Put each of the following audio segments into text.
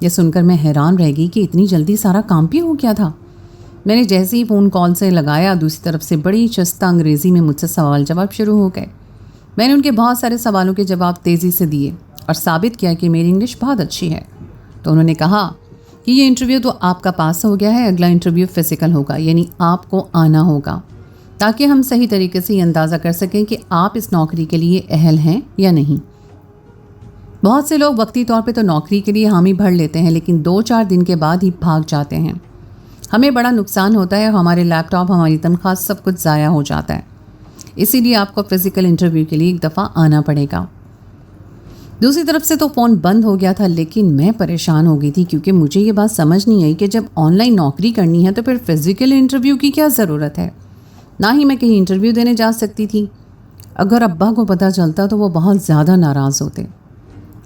یہ سن کر میں حیران رہ گئی کہ اتنی جلدی سارا کام بھی ہو گیا تھا۔ میں نے جیسے ہی فون کال سے لگایا، دوسری طرف سے بڑی چستہ انگریزی میں مجھ سے سوال جواب شروع ہو گئے۔ میں نے ان کے بہت سارے سوالوں کے جواب تیزی سے دیے اور ثابت کیا کہ میری انگلش بہت اچھی ہے۔ تو انہوں نے کہا کہ یہ انٹرویو تو آپ کا پاس ہو گیا ہے، اگلا انٹرویو فزیکل ہوگا، یعنی آپ کو آنا ہوگا، تاکہ ہم صحیح طریقے سے یہ اندازہ کر سکیں کہ آپ اس نوکری کے لیے اہل ہیں یا نہیں۔ بہت سے لوگ وقتی طور پہ تو نوکری کے لیے حامی بھر لیتے ہیں، لیکن 2-4 دن کے بعد ہی بھاگ جاتے ہیں۔ ہمیں بڑا نقصان ہوتا ہے، ہمارے لیپ ٹاپ، ہماری تنخواہ، سب کچھ ضائع ہو جاتا ہے۔ اسی لیے آپ کو فزیکل انٹرویو کے لیے ایک دفعہ آنا پڑے گا۔ دوسری طرف سے تو فون بند ہو گیا تھا، لیکن میں پریشان ہو گئی تھی کیونکہ مجھے یہ بات سمجھ نہیں آئی کہ جب آن لائن نوکری کرنی ہے تو پھر فزیکل انٹرویو کی کیا ضرورت ہے۔ نہ ہی میں کہیں انٹرویو دینے جا سکتی تھی۔ اگر ابا کو پتہ چلتا تو وہ بہت زیادہ ناراض ہوتے۔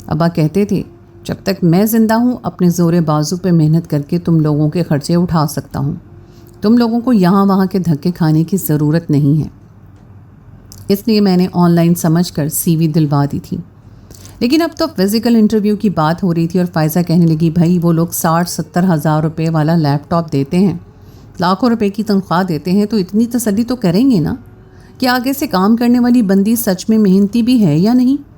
ابا کہتے تھے جب تک میں زندہ ہوں اپنے زور بازو پہ محنت کر کے تم لوگوں کے خرچے اٹھا سکتا ہوں، تم لوگوں کو یہاں وہاں کے دھکے کھانے کی ضرورت نہیں ہے۔ اس لیے میں نے آن لائن سمجھ کر سی وی دلوا دی تھی۔ لیکن اب تو فزیکل انٹرویو کی بات ہو رہی تھی اور فائزہ کہنے لگی بھائی وہ لوگ 60-70 ہزار روپے والا لیپ ٹاپ دیتے ہیں، لاکھوں روپے کی تنخواہ دیتے ہیں، تو اتنی تسلی تو کریں گے نا کہ آگے سے کام کرنے والی بندی سچ میں محنتی بھی ہے یا نہیں۔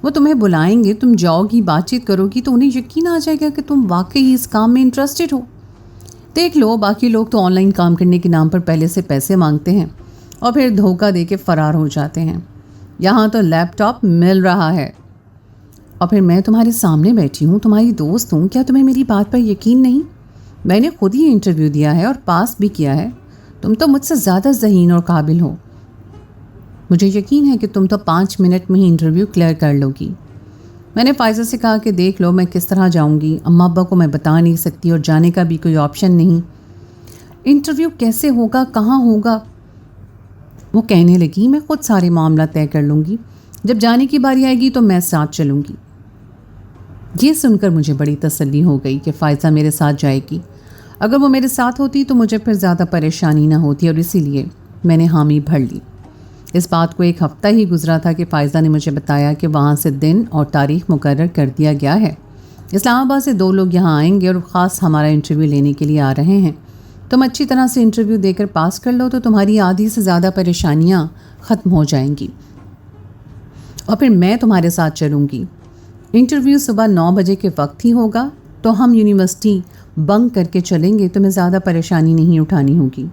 وہ تمہیں بلائیں گے، تم جاؤ گی، بات چیت کرو گی تو انہیں یقین آ جائے گا کہ تم واقعی اس کام میں انٹرسٹڈ ہو۔ دیکھ لو باقی لوگ تو آن لائن کام کرنے کے نام پر پہلے سے پیسے مانگتے ہیں اور پھر دھوکہ دے کے فرار ہو جاتے ہیں۔ یہاں تو لیپ ٹاپ مل رہا ہے اور پھر میں تمہارے سامنے بیٹھی ہوں، تمہاری دوست ہوں، کیا تمہیں میری بات پر یقین نہیں؟ میں نے خود ہی انٹرویو دیا ہے اور پاس بھی کیا ہے، تم تو مجھ سے زیادہ ذہین اور قابل ہو۔ مجھے یقین ہے کہ تم تو 5 منٹ میں ہی انٹرویو کلیئر کر لو گی۔ میں نے فائزہ سے کہا کہ دیکھ لو میں کس طرح جاؤں گی، اماں ابا کو میں بتا نہیں سکتی اور جانے کا بھی کوئی آپشن نہیں۔ انٹرویو کیسے ہوگا، کہاں ہوگا؟ وہ کہنے لگی میں خود سارے معاملہ طے کر لوں گی، جب جانے کی باری آئے گی تو میں ساتھ چلوں گی۔ یہ سن کر مجھے بڑی تسلی ہو گئی کہ فائزہ میرے ساتھ جائے گی۔ اگر وہ میرے ساتھ ہوتی تو مجھے پھر زیادہ پریشانی نہ ہوتی، اور اسی لیے میں نے حامی بھر لی۔ اس بات کو 1 ہفتہ ہی گزرا تھا کہ فائزہ نے مجھے بتایا کہ وہاں سے دن اور تاریخ مقرر کر دیا گیا ہے۔ اسلام آباد سے 2 لوگ یہاں آئیں گے اور خاص ہمارا انٹرویو لینے کے لیے آ رہے ہیں۔ تم اچھی طرح سے انٹرویو دے کر پاس کر لو تو تمہاری آدھی سے زیادہ پریشانیاں ختم ہو جائیں گی اور پھر میں تمہارے ساتھ چلوں گی۔ انٹرویو صبح 9 بجے کے وقت ہی ہوگا تو ہم یونیورسٹی بنک کر کے چلیں گے، تمہیں زیادہ پریشانی نہیں اٹھانی ہوگی۔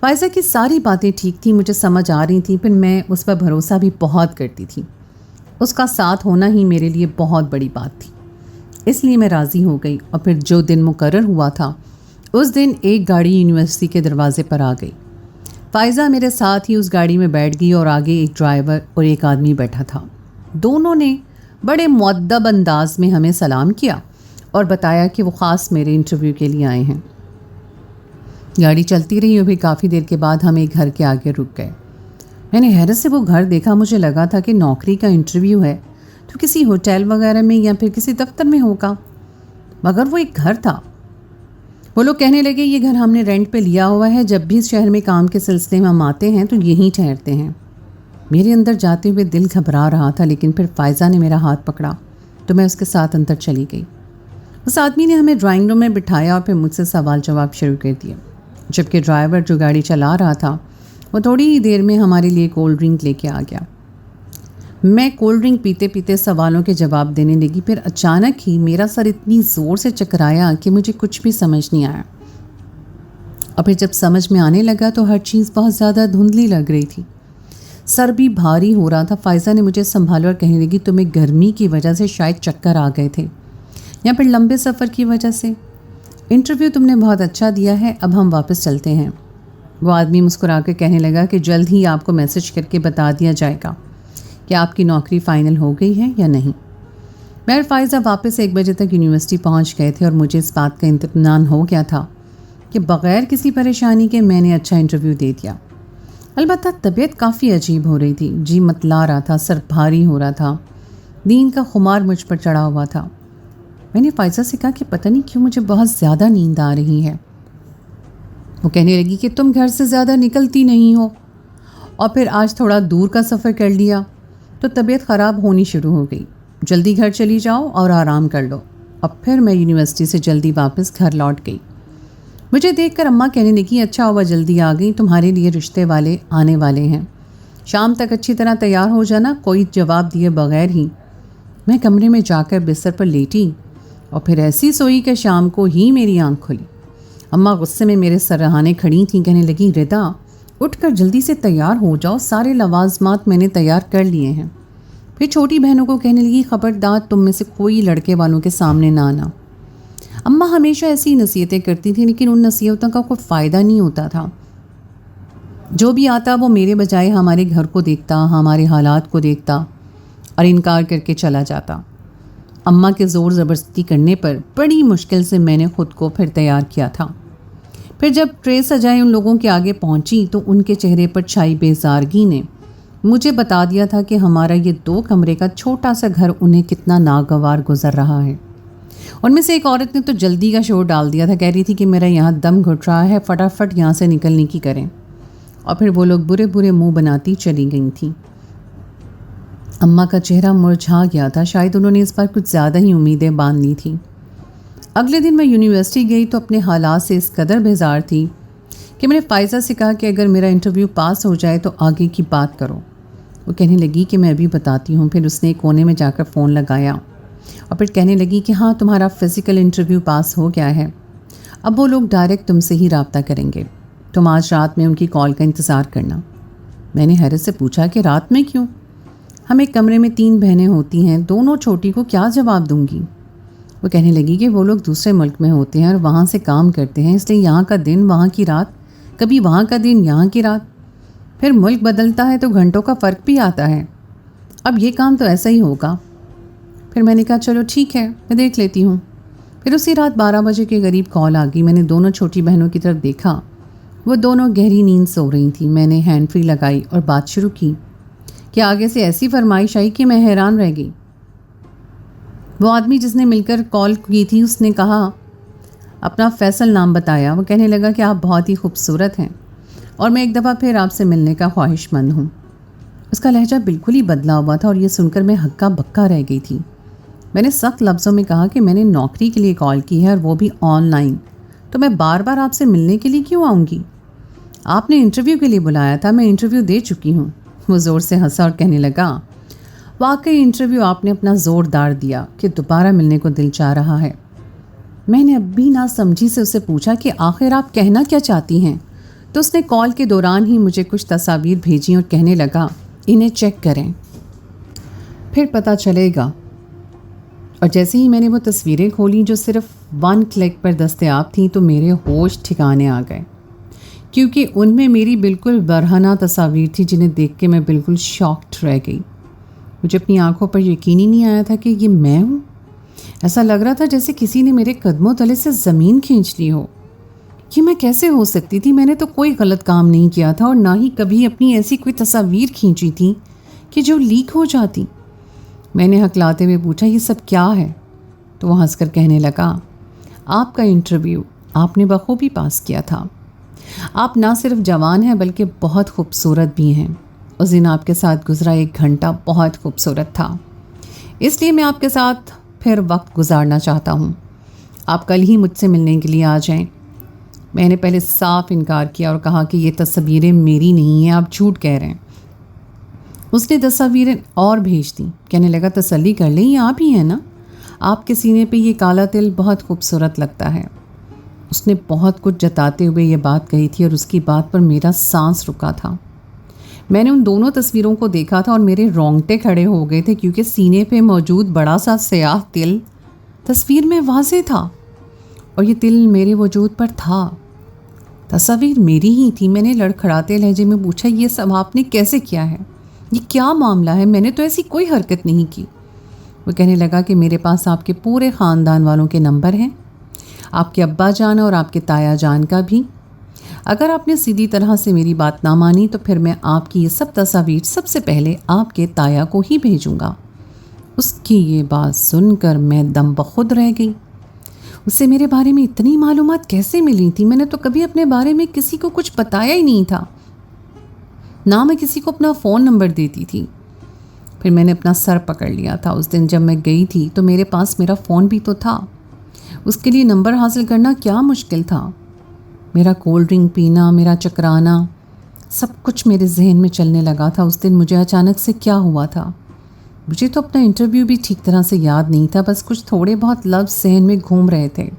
فائزہ کی ساری باتیں ٹھیک تھیں، مجھے سمجھ آ رہی تھیں، پھر میں اس پر بھروسہ بھی بہت کرتی تھی۔ اس کا ساتھ ہونا ہی میرے لیے بہت بڑی بات تھی، اس لیے میں راضی ہو گئی۔ اور پھر جو دن مقرر ہوا تھا اس دن ایک گاڑی یونیورسٹی کے دروازے پر آ گئی۔ فائزہ میرے ساتھ ہی اس گاڑی میں بیٹھ گئی اور آگے ایک ڈرائیور اور ایک آدمی بیٹھا تھا۔ دونوں نے بڑے مؤدب انداز میں ہمیں سلام کیا اور بتایا کہ وہ خاص میرے انٹرویو کے لیے آئے ہیں۔ گاڑی چلتی رہی اور بھی کافی دیر کے بعد ہم ایک گھر کے آگے رک گئے۔ میں نے حیرت سے وہ گھر دیکھا، مجھے لگا تھا کہ نوکری کا انٹرویو ہے تو کسی ہوٹل وغیرہ میں یا پھر کسی دفتر میں ہوگا، مگر وہ ایک گھر تھا۔ وہ لوگ کہنے لگے یہ گھر ہم نے رینٹ پہ لیا ہوا ہے، جب بھی اس شہر میں کام کے سلسلے میں ہم آتے ہیں تو یہیں ٹھہرتے ہیں۔ میرے اندر جاتے ہوئے دل گھبرا رہا تھا، لیکن پھر فائزہ نے میرا ہاتھ پکڑا تو میں اس کے ساتھ اندر چلی گئی۔ اس آدمی نے ہمیں ڈرائنگ روم میں بٹھایا اور پھر مجھ سے سوال جواب شروع کر دیا، جبکہ ڈرائیور جو گاڑی چلا رہا تھا وہ تھوڑی ہی دیر میں ہمارے لیے کولڈ ڈرنک لے کے آ گیا۔ میں کولڈ ڈرنک پیتے پیتے سوالوں کے جواب دینے لگی، پھر اچانک ہی میرا سر اتنی زور سے چکرایا کہ مجھے کچھ بھی سمجھ نہیں آیا، اور پھر جب سمجھ میں آنے لگا تو ہر چیز بہت زیادہ دھندلی لگ رہی تھی، سر بھی بھاری ہو رہا تھا۔ فائزہ نے مجھے سنبھالا اور کہنے لگی تمہیں گرمی کی وجہ سے شاید چکر آ گئے تھے یا پھر لمبے سفر کی وجہ سے۔ انٹرویو تم نے بہت اچھا دیا ہے، اب ہم واپس چلتے ہیں۔ وہ آدمی مسکرا کے کہنے لگا کہ جلد ہی آپ کو میسج کر کے بتا دیا جائے گا کہ آپ کی نوکری فائنل ہو گئی ہے یا نہیں۔ میں اور فائزہ واپس 1 بجے تک یونیورسٹی پہنچ گئے تھے اور مجھے اس بات کا اطمینان ہو گیا تھا کہ بغیر کسی پریشانی کے میں نے اچھا انٹرویو دے دیا۔ البتہ طبیعت کافی عجیب ہو رہی تھی، جی متلا رہا تھا، سر بھاری ہو رہا تھا، نیند کا خمار مجھ پر چڑھا ہوا تھا۔ میں نے فائزہ سے کہا کہ پتہ نہیں کیوں مجھے بہت زیادہ نیند آ رہی ہے۔ وہ کہنے لگی کہ تم گھر سے زیادہ نکلتی نہیں ہو اور پھر آج تھوڑا دور کا سفر کر لیا تو طبیعت خراب ہونی شروع ہو گئی۔ جلدی گھر چلی جاؤ اور آرام کر لو۔ اب پھر میں یونیورسٹی سے جلدی واپس گھر لوٹ گئی۔ مجھے دیکھ کر اماں کہنے لگی، اچھا ہوا جلدی آ گئی، تمہارے لیے رشتے والے آنے والے ہیں، شام تک اچھی طرح تیار ہو جانا۔ کوئی جواب دیے بغیر ہی میں کمرے میں جا کر بستر پر لیٹی اور پھر ایسی سوئی کہ شام کو ہی میری آنکھ کھلی۔ اماں غصے میں میرے سرہانے کھڑی تھیں، کہنے لگی، ردا اٹھ کر جلدی سے تیار ہو جاؤ، سارے لوازمات میں نے تیار کر لیے ہیں۔ پھر چھوٹی بہنوں کو کہنے لگی، خبردار تم میں سے کوئی لڑکے والوں کے سامنے نہ آنا۔ اماں ہمیشہ ایسی نصیحتیں کرتی تھیں، لیکن ان نصیحتوں کا کوئی فائدہ نہیں ہوتا تھا۔ جو بھی آتا وہ میرے بجائے ہمارے گھر کو دیکھتا، ہمارے حالات کو دیکھتا اور انکار کر کے چلا جاتا۔ اماں کے زور زبردستی کرنے پر بڑی مشکل سے میں نے خود کو پھر تیار کیا تھا۔ پھر جب ٹرے سجائے ان لوگوں کے آگے پہنچی تو ان کے چہرے پر چھائی بیزارگی نے مجھے بتا دیا تھا کہ ہمارا یہ 2 کمرے کا چھوٹا سا گھر انہیں کتنا ناگوار گزر رہا ہے۔ ان میں سے ایک عورت نے تو جلدی کا شور ڈال دیا تھا، کہہ رہی تھی کہ میرا یہاں دم گھٹ رہا ہے، فٹافٹ یہاں سے نکلنے کی کریں۔ اور پھر وہ لوگ برے برے منہ بناتی چلی گئی تھیں۔ اماں کا چہرہ مرجھا گیا تھا، شاید انہوں نے اس بار کچھ زیادہ ہی امیدیں باندھ لی تھیں۔ اگلے دن میں یونیورسٹی گئی تو اپنے حالات سے اس قدر بیزار تھی کہ میں نے فائزہ سے کہا کہ اگر میرا انٹرویو پاس ہو جائے تو آگے کی بات کرو۔ وہ کہنے لگی کہ میں ابھی بتاتی ہوں۔ پھر اس نے ایک کونے میں جا کر فون لگایا اور پھر کہنے لگی کہ ہاں تمہارا فزیکل انٹرویو پاس ہو گیا ہے، اب وہ لوگ ڈائریکٹ تم سے ہی رابطہ کریں گے، تم آج رات میں ان کی کال کا انتظار کرنا۔ میں نے حیرت سے پوچھا کہ رات میں کیوں؟ ہم ایک کمرے میں 3 بہنیں ہوتی ہیں، دونوں چھوٹی کو کیا جواب دوں گی؟ وہ کہنے لگی کہ وہ لوگ دوسرے ملک میں ہوتے ہیں اور وہاں سے کام کرتے ہیں، اس لیے یہاں کا دن وہاں کی رات، کبھی وہاں کا دن یہاں کی رات، پھر ملک بدلتا ہے تو گھنٹوں کا فرق بھی آتا ہے۔ اب یہ کام تو ایسا ہی ہوگا۔ پھر میں نے کہا چلو ٹھیک ہے، میں دیکھ لیتی ہوں۔ پھر اسی رات 12 بجے کے قریب کال آ گئی۔ میں نے دونوں چھوٹی بہنوں کی طرف دیکھا، وہ دونوں گہری نیند سو رہی تھیں۔ میں نے ہینڈ فری لگائی اور بات شروع کی کہ آگے سے ایسی فرمائش آئی کہ میں حیران رہ گئی۔ وہ آدمی جس نے مل کر کال کی تھی اس نے کہا، اپنا فیصل نام بتایا۔ وہ کہنے لگا کہ آپ بہت ہی خوبصورت ہیں اور میں ایک دفعہ پھر آپ سے ملنے کا خواہش مند ہوں۔ اس کا لہجہ بالکل ہی بدلا ہوا تھا اور یہ سن کر میں ہکا بکا رہ گئی تھی۔ میں نے سخت لفظوں میں کہا کہ میں نے نوکری کے لیے کال کی ہے اور وہ بھی آن لائن، تو میں بار بار آپ سے ملنے کے لیے کیوں آؤں گی؟ آپ نے انٹرویو کے لیے بلایا تھا، میں انٹرویو دے چکی ہوں۔ وہ زور سے ہنسا اور کہنے لگا، واقعی انٹرویو آپ نے اپنا زوردار دیا کہ دوبارہ ملنے کو دل چاہ رہا ہے۔ میں نے اب بھی نہ سمجھی سے اسے پوچھا کہ آخر آپ کہنا کیا چاہتی ہیں؟ تو اس نے کال کے دوران ہی مجھے کچھ تصاویر بھیجیں اور کہنے لگا، انہیں چیک کریں، پھر پتہ چلے گا۔ اور جیسے ہی میں نے وہ تصویریں کھولیں جو صرف 1 کلک پر دستیاب تھیں تو میرے ہوش ٹھکانے آ گئے، کیونکہ ان میں میری بالکل برہنہ تصاویر تھی جنہیں دیکھ کے میں بالکل شاکڈ رہ گئی۔ مجھے اپنی آنکھوں پر یقین ہی نہیں آیا تھا کہ یہ میں ہوں۔ ایسا لگ رہا تھا جیسے کسی نے میرے قدموں تلے سے زمین کھینچ لی ہو۔ یہ میں کیسے ہو سکتی تھی؟ میں نے تو کوئی غلط کام نہیں کیا تھا اور نہ ہی کبھی اپنی ایسی کوئی تصاویر کھینچی تھی کہ جو لیک ہو جاتی۔ میں نے ہکلاتے ہوئے پوچھا، یہ سب کیا ہے؟ تو وہ ہنس کر کہنے لگا، آپ کا انٹرویو آپ نے بخوبی پاس کیا تھا۔ آپ نہ صرف جوان ہیں بلکہ بہت خوبصورت بھی ہیں۔ اس دن آپ کے ساتھ گزرا 1 گھنٹہ بہت خوبصورت تھا، اس لیے میں آپ کے ساتھ پھر وقت گزارنا چاہتا ہوں۔ آپ کل ہی مجھ سے ملنے کے لیے آ جائیں۔ میں نے پہلے صاف انکار کیا اور کہا کہ یہ تصویریں میری نہیں ہیں، آپ جھوٹ کہہ رہے ہیں۔ اس نے تصویریں اور بھیج دیں، کہنے لگا، تسلی کر لیں، یہ آپ ہی ہیں نا؟ آپ کے سینے پہ یہ کالا تل بہت خوبصورت لگتا ہے۔ اس نے بہت کچھ جتاتے ہوئے یہ بات کہی تھی اور اس کی بات پر میرا سانس رکا تھا۔ میں نے ان دونوں تصویروں کو دیکھا تھا اور میرے رونگٹے کھڑے ہو گئے تھے، کیونکہ سینے پہ موجود بڑا سا سیاہ تل تصویر میں واضح تھا اور یہ تل میرے وجود پر تھا۔ تصویر میری ہی تھی۔ میں نے لڑکھڑاتے لہجے میں پوچھا، یہ سب آپ نے کیسے کیا ہے؟ یہ کیا معاملہ ہے؟ میں نے تو ایسی کوئی حرکت نہیں کی۔ وہ کہنے لگا کہ میرے پاس آپ کے پورے خاندان والوں کے نمبر ہیں، آپ کے ابا جان اور آپ کے تایا جان کا بھی۔ اگر آپ نے سیدھی طرح سے میری بات نہ مانی تو پھر میں آپ کی یہ سب تصاویر سب سے پہلے آپ کے تایا کو ہی بھیجوں گا۔ اس کی یہ بات سن کر میں دم بخود رہ گئی۔ اسے میرے بارے میں اتنی معلومات کیسے ملی تھی؟ میں نے تو کبھی اپنے بارے میں کسی کو کچھ بتایا ہی نہیں تھا، نہ میں کسی کو اپنا فون نمبر دیتی تھی۔ پھر میں نے اپنا سر پکڑ لیا تھا۔ اس دن جب میں گئی تھی تو میرے پاس میرا فون بھی تو تھا، اس کے لیے نمبر حاصل کرنا کیا مشکل تھا۔ میرا کولڈ ڈرنک پینا، میرا چکرانا، سب کچھ میرے ذہن میں چلنے لگا تھا۔ اس دن مجھے اچانک سے کیا ہوا تھا، مجھے تو اپنا انٹرویو بھی ٹھیک طرح سے یاد نہیں تھا، بس کچھ تھوڑے بہت لفظ ذہن میں گھوم رہے تھے۔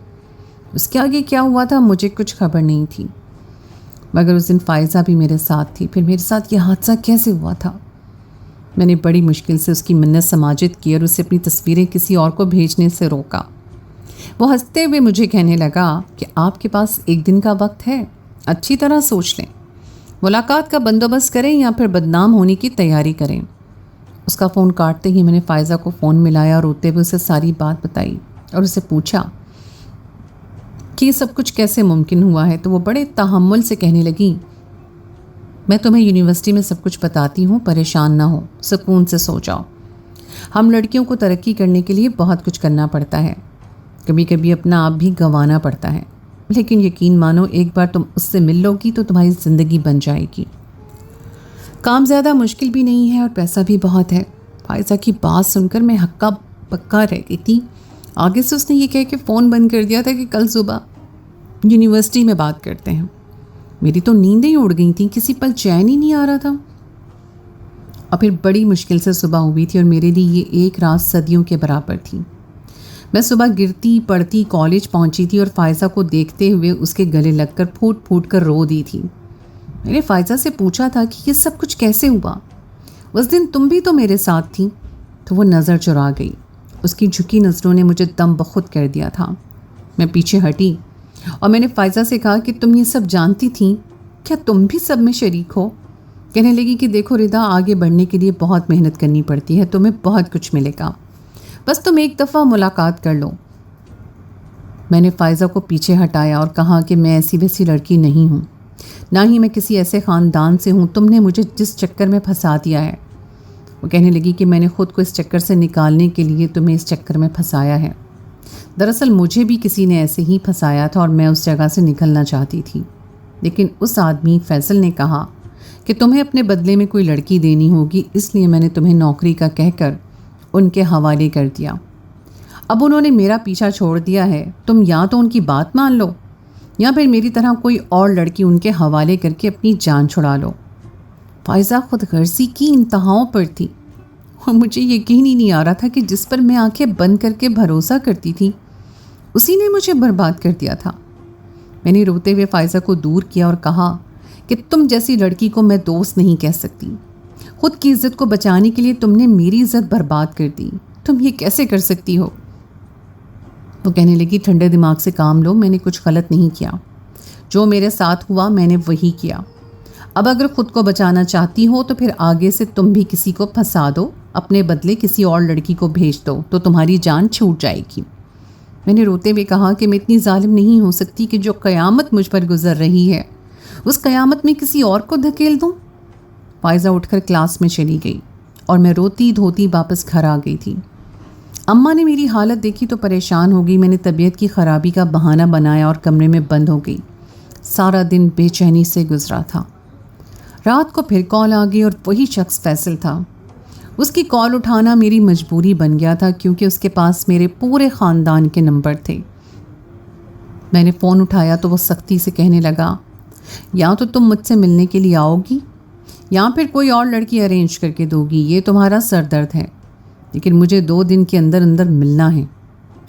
اس کے آگے کیا ہوا تھا مجھے کچھ خبر نہیں تھی، مگر اس دن فائزہ بھی میرے ساتھ تھی۔ پھر میرے ساتھ یہ حادثہ کیسے ہوا تھا؟ میں نے بڑی مشکل سے اس کی منت سماجت کی اور اسے اپنی تصویریں کسی اور کو بھیجنے سے روکا۔ وہ ہنستے ہوئے مجھے کہنے لگا کہ آپ کے پاس ایک دن کا وقت ہے، اچھی طرح سوچ لیں، ملاقات کا بندوبست کریں یا پھر بدنام ہونے کی تیاری کریں۔ اس کا فون کاٹتے ہی میں نے فائزہ کو فون ملایا اور روتے ہوئے اسے ساری بات بتائی اور اسے پوچھا کہ یہ سب کچھ کیسے ممکن ہوا ہے، تو وہ بڑے تحمل سے کہنے لگی، میں تمہیں یونیورسٹی میں سب کچھ بتاتی ہوں، پریشان نہ ہو، سکون سے سو جاؤ۔ ہم لڑکیوں کو ترقی کرنے کے لیے بہت کچھ کرنا پڑتا ہے، کبھی کبھی اپنا آپ بھی گنوانا پڑتا ہے، لیکن یقین مانو ایک بار تم اس سے مل لو گی تو تمہاری زندگی بن جائے گی۔ کام زیادہ مشکل بھی نہیں ہے اور پیسہ بھی بہت ہے۔ فائزہ کی بات سن کر میں ہکا پکا رہ گئی تھی۔ آگے سے اس نے یہ کہہ کے فون بند کر دیا تھا کہ کل صبح یونیورسٹی میں بات کرتے ہیں۔ میری تو نیندیں اڑ گئی تھیں، کسی پل چین ہی نہیں آ رہا تھا۔ اور پھر بڑی مشکل سے صبح ہوئی تھی اور میرے لیے یہ ایک رات صدیوں کے برابر تھی۔ میں صبح گرتی پڑتی کالج پہنچی تھی اور فائزہ کو دیکھتے ہوئے اس کے گلے لگ کر پھوٹ پھوٹ کر رو دی تھی۔ میں نے فائزہ سے پوچھا تھا کہ یہ سب کچھ کیسے ہوا، اس دن تم بھی تو میرے ساتھ تھی، تو وہ نظر چرا گئی۔ اس کی جھکی نظروں نے مجھے دم بخود کر دیا تھا۔ میں پیچھے ہٹی اور میں نے فائزہ سے کہا کہ تم یہ سب جانتی تھیں، کیا تم بھی سب میں شریک ہو؟ کہنے لگی کہ دیکھو ردا، آگے بڑھنے کے لیے بہت محنت کرنی پڑتی ہے، تمہیں بہت کچھ ملے گا، بس تم ایک دفعہ ملاقات کر لو۔ میں نے فائزہ کو پیچھے ہٹایا اور کہا کہ میں ایسی ویسی لڑکی نہیں ہوں، نہ ہی میں کسی ایسے خاندان سے ہوں، تم نے مجھے جس چکر میں پھنسا دیا ہے۔ وہ کہنے لگی کہ میں نے خود کو اس چکر سے نکالنے کے لیے تمہیں اس چکر میں پھنسایا ہے۔ دراصل مجھے بھی کسی نے ایسے ہی پھنسایا تھا اور میں اس جگہ سے نکلنا چاہتی تھی، لیکن اس آدمی فیصل نے کہا کہ تمہیں اپنے بدلے میں کوئی لڑکی دینی ہوگی، اس لیے میں نے تمہیں نوکری کا کہہ کر ان کے حوالے کر دیا۔ اب انہوں نے میرا پیچھا چھوڑ دیا ہے، تم یا تو ان کی بات مان لو یا پھر میری طرح کوئی اور لڑکی ان کے حوالے کر کے اپنی جان چھڑا لو۔ فائزہ خود غرضی کی انتہاؤں پر تھی اور مجھے یقین ہی نہیں آ رہا تھا کہ جس پر میں آنکھیں بند کر کے بھروسہ کرتی تھی اسی نے مجھے برباد کر دیا تھا۔ میں نے روتے ہوئے فائزہ کو دور کیا اور کہا کہ تم جیسی لڑکی کو میں دوست نہیں کہہ سکتی، خود کی عزت کو بچانے کے لیے تم نے میری عزت برباد کر دی، تم یہ کیسے کر سکتی ہو؟ وہ کہنے لگی ٹھنڈے دماغ سے کام لو، میں نے کچھ غلط نہیں کیا، جو میرے ساتھ ہوا میں نے وہی کیا۔ اب اگر خود کو بچانا چاہتی ہو تو پھر آگے سے تم بھی کسی کو پھنسا دو، اپنے بدلے کسی اور لڑکی کو بھیج دو تو تمہاری جان چھوٹ جائے گی۔ میں نے روتے ہوئے کہا کہ میں اتنی ظالم نہیں ہو سکتی کہ جو قیامت مجھ پر گزر رہی ہے اس قیامت میں کسی اور کو دھکیل دوں۔ فائزہ اٹھ کر کلاس میں چلی گئی اور میں روتی دھوتی واپس گھر آ گئی تھی۔ اماں نے میری حالت دیکھی تو پریشان ہو گئی۔ میں نے طبیعت کی خرابی کا بہانہ بنایا اور کمرے میں بند ہو گئی۔ سارا دن بے چینی سے گزرا تھا۔ رات کو پھر کال آ گئی اور وہی شخص فیصل تھا۔ اس کی کال اٹھانا میری مجبوری بن گیا تھا کیونکہ اس کے پاس میرے پورے خاندان کے نمبر تھے۔ میں نے فون اٹھایا تو وہ سختی سے کہنے لگا، یا تو تم مجھ سے ملنے کے لیے آؤ گی یا پھر کوئی اور لڑکی ارینج کر کے دو گی، یہ تمہارا سر درد ہے، لیکن مجھے 2 دن کے اندر اندر ملنا ہے۔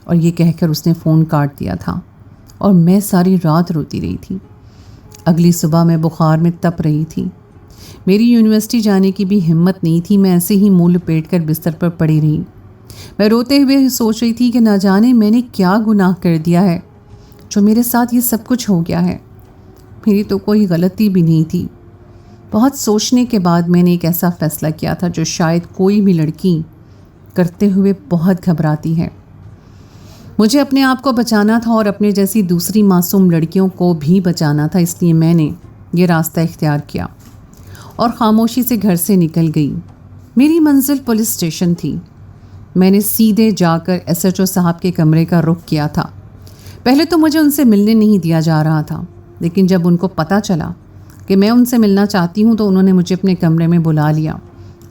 اور یہ کہہ کر اس نے فون کاٹ دیا تھا اور میں ساری رات روتی رہی تھی۔ اگلی صبح میں بخار میں تپ رہی تھی۔ میری یونیورسٹی جانے کی بھی ہمت نہیں تھی، میں ایسے ہی منہ لپیٹ کر بستر پر پڑی رہی۔ میں روتے ہوئے سوچ رہی تھی کہ نہ جانے میں نے کیا گناہ کر دیا ہے جو میرے ساتھ یہ سب کچھ ہو گیا ہے۔ میری تو کوئی غلطی بھی نہیں تھی۔ بہت سوچنے کے بعد میں نے ایک ایسا فیصلہ کیا تھا جو شاید کوئی بھی لڑکی کرتے ہوئے بہت گھبراتی ہے۔ مجھے اپنے آپ کو بچانا تھا اور اپنے جیسی دوسری معصوم لڑکیوں کو بھی بچانا تھا، اس لیے میں نے یہ راستہ اختیار کیا اور خاموشی سے گھر سے نکل گئی۔ میری منزل پولیس اسٹیشن تھی۔ میں نے سیدھے جا کر SHO صاحب کے کمرے کا رخ کیا تھا۔ پہلے تو مجھے ان سے ملنے نہیں دیا جا رہا تھا، لیکن جب ان کو پتہ چلا کہ میں ان سے ملنا چاہتی ہوں تو انہوں نے مجھے اپنے کمرے میں بلا لیا